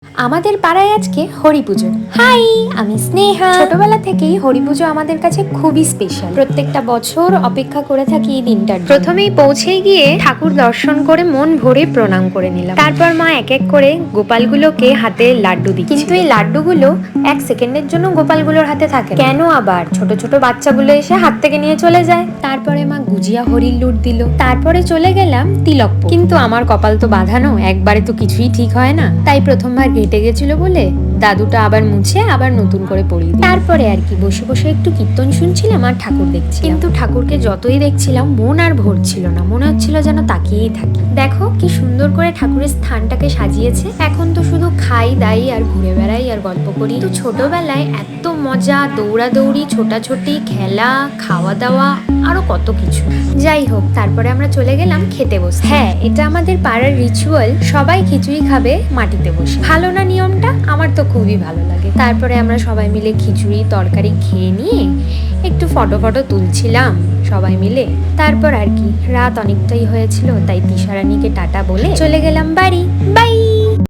আমাদের পাড়ায় আজকে হরি পুজো। হাই, আমি স্নেহা। ছোটবেলা থেকেই হরি পুজো আমাদের কাছে খুবই স্পেশাল। প্রত্যেকটা বছর অপেক্ষা করে থাকি এই দিনটার। প্রথমেই পৌঁছে গিয়ে ঠাকুর দর্শন করে মন ভরে প্রণাম করে নিলাম। তারপর মা এক এক করে গোপালগুলোকে হাতে লাড্ডু দিচ্ছে। কিন্তু এই লাড্ডুগুলো এক সেকেন্ডের জন্য গোপালগুলোর হাতে থাকে। কেন আবার ছোট ছোট বাচ্চাগুলো এসে হাত থেকে নিয়ে চলে যায়। তারপরে মা গুজিয়া হরির লুট দিল। তারপরে চলে গেলাম তিলক। কিন্তু আমার কপাল তো বাঁধানো, একবারে তো কিছুই ঠিক হয় না। তাই প্রথমবার ঘেটে গেছিল বলে দাদুটা আবার মুছে আবার নতুন করে পরিয়ে দিল। তারপরে আর কি বসে বসে একটু কীর্তন শুনছিলাম আর ঠাকুর দেখছি। কিন্তু ঠাকুরকে যতই দেখছিলাম মন আর ভরছিল না, মনে হচ্ছিল যেন তাকিয়েই থাকি। দেখো কি সুন্দর করে ঠাকুরের স্থানটাকে সাজিয়েছে। এখন তো শুধু খাই দাই আর ঘুরে বেড়াই আর গল্প করি। তো ছোটবেলায় এত মজা, দৌড়াদৌড়ি, ছোটাছুটি, খেলা, খাওয়া দাওয়া, আরো কত কিছু। যাই হোক, তারপরে আমরা চলে গেলাম খেতে বসে। হ্যাঁ, এটা আমাদের পাড়ার রিচুয়াল, সবাই খিচুড়ি খাবে মাটিতে বসে। ভালো না নিয়মটা? আমার তো খুবই ভালো লাগে। তারপরে আমরা সবাই মিলে খিচুড়ি তরকারি খেয়ে নিয়ে একটু ফটো তুলছিলাম সবাই মিলে। তারপর আর কি রাত অনেকটাই হয়েছিল, তাই তিশারানীকে টাটা বলে চলে গেলাম বাড়ি। বাই।